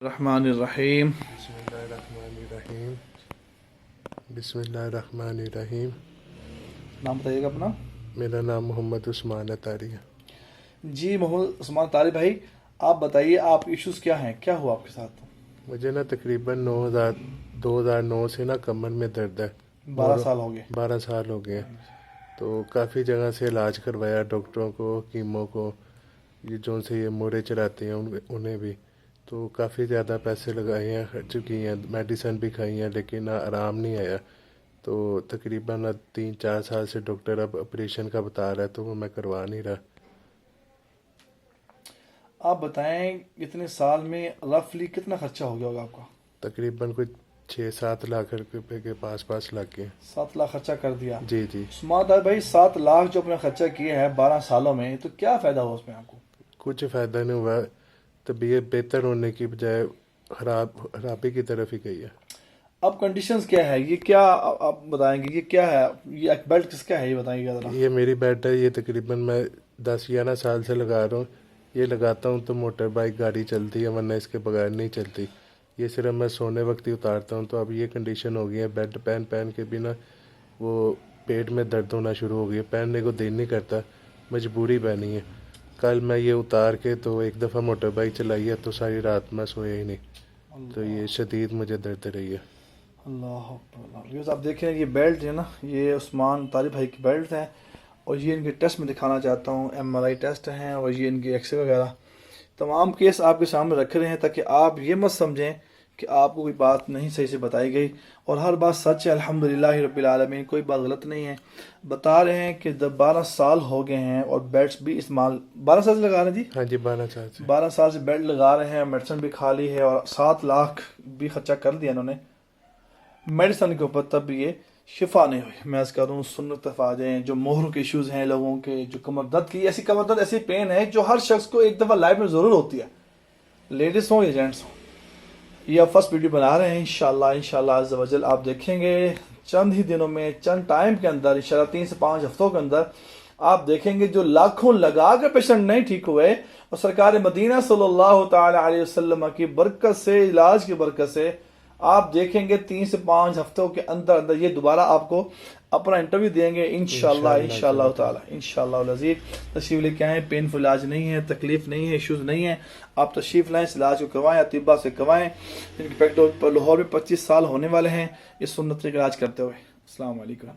الرحمن الرحیم بسم اللہ الرحمن الرحیم. نام بتائیے گا اپنا. میرا نام محمد عثمان اطاری ہے. جی محمد عثمان اطاری بھائی، آپ بتائیے آپ ایشوز کیا ہیں، کیا ہوا آپ کے ساتھ؟ مجھے نا تقریباً 2009 سے نا کمر میں درد ہے. 12 سال ہو گئے. 12 سال ہو گئے. تو کافی جگہ سے علاج کروایا، ڈاکٹروں کو، کیمو کو، یہ جو سے یہ مورے چلاتے ہیں انہیں بھی. تو کافی زیادہ پیسے لگائے ہیں، خرچ کی ہیں، میڈیسن بھی کھائی ہیں، لیکن آرام نہیں آیا. تو تقریباً 3-4 سال سے ڈاکٹر اب آپریشن کا بتا رہا ہے، تو وہ میں کروا نہیں رہا. آپ بتائیں اتنے سال میں رفلی کتنا خرچہ ہو گیا ہوگا آپ کا؟ تقریباً کوئی 6-7 لاکھ روپے کے پاس لگ گئے. 7 لاکھ خرچہ کر دیا. جی جی. عثمان اطاری بھائی 7 لاکھ جو اپنا خرچہ کیا ہے 12 سالوں میں، تو کیا فائدہ ہوا اس میں آپ کو؟ کچھ فائدہ نہیں ہوا. طبیعت بہتر ہونے کی بجائے خرابی کی طرف ہی گئی ہے. اب کنڈیشنز کیا ہے، یہ کیا آپ بتائیں گے، یہ کیا ہے، یہ ایک بیلٹ کس کا ہے یہ بتائیے گا ذرا. یہ میری بیٹ ہے. یہ تقریباً میں 10-11 سال سے لگا رہا ہوں. یہ لگاتا ہوں تو موٹر بائک گاڑی چلتی ہے، ورنہ اس کے بغیر نہیں چلتی. یہ صرف میں سونے وقت ہی اتارتا ہوں. تو اب یہ کنڈیشن ہو گئی ہے، بیڈ پہن کے بھی نا وہ پیٹ میں درد ہونا شروع ہو گئی ہے. پہننے کو دل نہیں کرتا، مجبوری پہنی ہے. کل میں یہ اتار کے تو ایک دفعہ موٹر بائک چلائی ہے، تو ساری رات میں سویا ہی نہیں. تو یہ شدید مجھے درد رہی ہے. اللہ اکبر. آپ دیکھ رہے ہیں یہ بیلٹ ہے نا، یہ عثمان اطاری بھائی کی بیلٹ ہے، اور یہ ان کے ٹیسٹ میں دکھانا چاہتا ہوں. MRI ٹیسٹ ہیں، اور یہ ان کے ایکس رے وغیرہ تمام کیس آپ کے سامنے رکھ رہے ہیں، تاکہ آپ یہ مت سمجھیں کہ آپ کو کوئی بات نہیں صحیح سے بتائی گئی، اور ہر بات سچ ہے. الحمدللہ رب العالمین، کوئی بات غلط نہیں ہے. بتا رہے ہیں کہ 12 سال ہو گئے ہیں، اور بیلٹس بھی استعمال 12 سال سے لگا رہے ہیں. جی ہاں جی، 12 سال سے. 12 سال سے بیلٹ لگا رہے ہیں، میڈیسن بھی کھا لی ہے، اور 7 لاکھ بھی خرچہ کر دیا انہوں نے میڈیسن کے اوپر، تب بھی یہ شفا نہیں ہوئی. میں اس کروں سنت تفاجیں جو مہروں کے ایشوز ہیں لوگوں کے، جو کمر درد کی ایسی کمر درد ایسی پین ہے جو ہر شخص کو ایک دفعہ لائف میں ضرور ہوتی ہے، لیڈیز ہوں یا جینٹس ہوں. یہ آپ فرسٹ ویڈیو بنا رہے ہیں. انشاءاللہ عز و جل آپ دیکھیں گے چند ہی دنوں میں، چند ٹائم کے اندر، انشاءاللہ 3 سے 5 ہفتوں کے اندر آپ دیکھیں گے جو لاکھوں لگا کر پیشنٹ نہیں ٹھیک ہوئے، اور سرکار مدینہ صلی اللہ تعالی علیہ وسلم کی برکت سے، علاج کی برکت سے آپ دیکھیں گے 3 سے 5 ہفتوں کے اندر یہ دوبارہ آپ کو اپنا انٹرویو دیں گے انشاءاللہ تعالی. انشاءاللہ العزیز تشریف لے کے آئیں. پینفل علاج نہیں ہے، تکلیف نہیں ہے، ایشوز نہیں ہے. آپ تشریف لائیں، اس علاج کو کروائیں، اطباء سے کروائیں. ان کی پریکٹس لاہور میں 25 سال ہونے والے ہیں اس سنت کا علاج کرتے ہوئے. السلام علیکم.